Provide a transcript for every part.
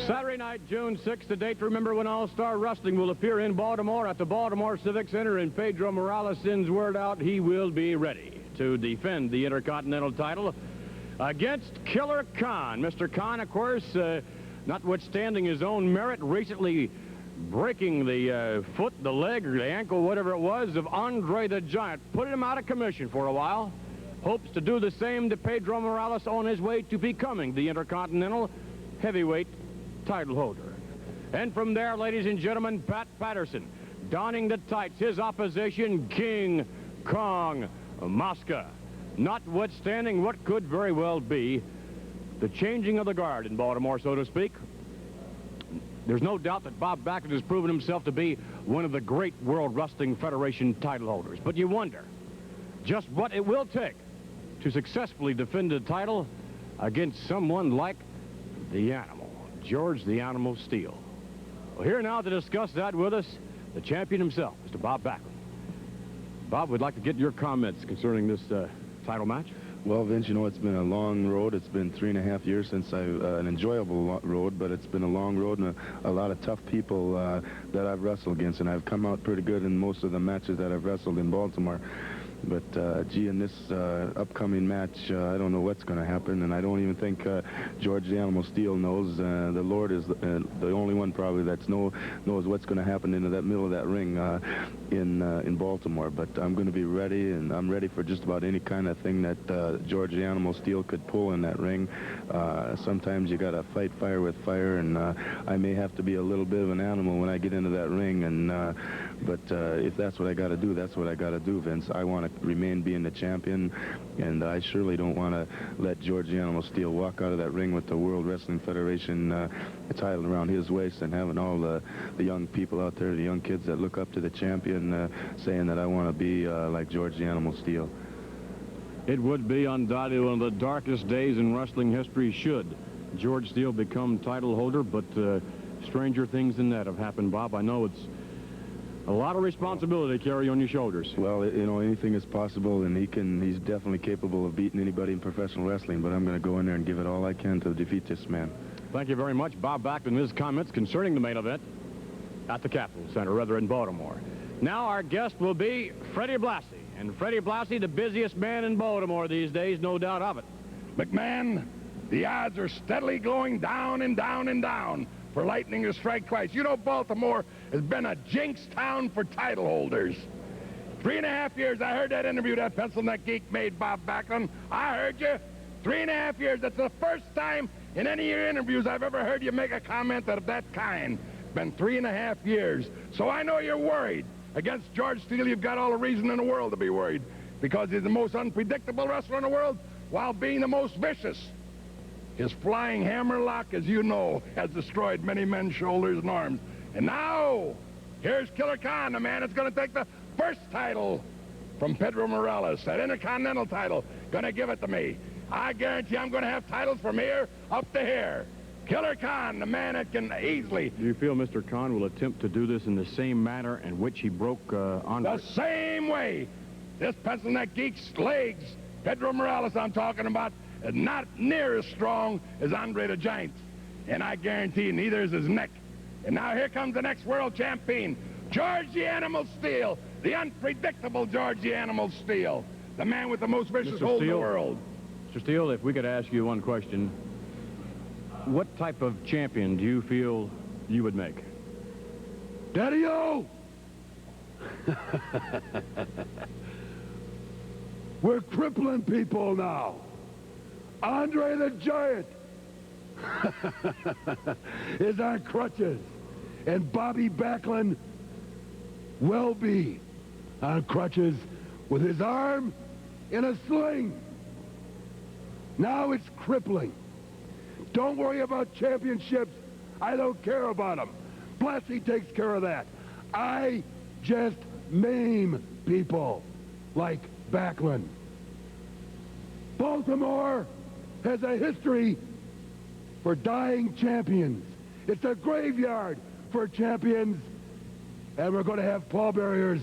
Saturday night, June 6th, the date to remember when All-Star Wrestling will appear in Baltimore at the Baltimore Civic Center, and Pedro Morales sends word out he will be ready to defend the Intercontinental title against Killer Khan. Mr. Khan, of course, notwithstanding his own merit, recently breaking the foot, the leg, or the ankle, whatever it was, of Andre the Giant. Put him out of commission for a while. Hopes to do the same to Pedro Morales on his way to becoming the Intercontinental heavyweight title holder. And from there, ladies and gentlemen, Pat Patterson, donning the tights, his opposition, King Kong Mosca. Notwithstanding what could very well be the changing of the guard in Baltimore, so to speak, there's no doubt that Bob Backlund has proven himself to be one of the great World Wrestling Federation title holders. But you wonder just what it will take to successfully defend the title against someone like the Animal, George the Animal Steele. Well, here now to discuss that with us, the champion himself, Mr. Bob Backlund. Bob, we'd like to get your comments concerning this title match. Well, Vince, you know, it's been a long road. It's been 3.5 years since an enjoyable road, but it's been a long road and a lot of tough people that I've wrestled against, and I've come out pretty good in most of the matches that I've wrestled in Baltimore. But, gee, in this upcoming match, I don't know what's going to happen, and I don't even think George the Animal Steele knows. The Lord is the only one probably that knows what's going to happen into that middle of that ring in Baltimore. But I'm going to be ready, and I'm ready for just about any kind of thing that George the Animal Steele could pull in that ring. Sometimes you got to fight fire with fire, and I may have to be a little bit of an animal when I get into that ring. And but if that's what I got to do, that's what I got to do, Vince. I want to remain being the champion, and I surely don't want to let George the Animal Steele walk out of that ring with the World Wrestling Federation title around his waist and having all the young people out there, the young kids that look up to the champion, saying that I want to be like George the Animal Steele. It would be undoubtedly one of the darkest days in wrestling history should George Steele become title holder, but stranger things than that have happened, Bob. I know it's a lot of responsibility to carry on your shoulders. Well, you know, anything is possible, and he's definitely capable of beating anybody in professional wrestling, but I'm going to go in there and give it all I can to defeat this man. Thank you very much, Bob Backlund, his comments concerning the main event at the Capitol Center, rather in Baltimore. Now our guest will be Freddie Blassie, and Freddie Blassie, the busiest man in Baltimore these days, no doubt of it. McMahon, the odds are steadily going down and down and down for Lightning to strike twice. You know, Baltimore has been a jinx town for title holders. 3.5 years, I heard that interview that pencil neck geek made, Bob Backlund. I heard you. 3.5 years, that's the first time in any of your interviews I've ever heard you make a comment of that kind. It's been 3.5 years. So I know you're worried. Against George Steele, you've got all the reason in the world to be worried, because he's the most unpredictable wrestler in the world while being the most vicious. His flying hammerlock, as you know, has destroyed many men's shoulders and arms. And now, here's Killer Khan, the man that's going to take the first title from Pedro Morales, that Intercontinental title, going to give it to me. I guarantee I'm going to have titles from here up to here. Killer Khan, the man that can easily... Do you feel Mr. Khan will attempt to do this in the same manner in which he broke Andre? The same way. This pencil neck geek's legs, Pedro Morales I'm talking about, is not near as strong as Andre the Giant. And I guarantee neither is his neck. And now here comes the next world champion, George the Animal Steele, the unpredictable George the Animal Steele, the man with the most vicious hold in the world. Mr. Steele, if we could ask you one question, what type of champion do you feel you would make? Daddy-o! We're crippling people now. Andre the Giant is on crutches, and Bobby Backlund will be on crutches with his arm in a sling. Now it's crippling. Don't worry about championships. I don't care about them. Blassie takes care of that. I just maim people like Backlund. Baltimore has a history for dying champions. It's a graveyard for champions, and we're going to have pallbearers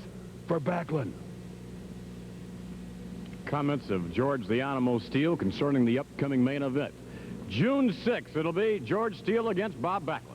for Backlund. Comments of George the Animal Steele concerning the upcoming main event. June 6th, it'll be George Steele against Bob Backlund.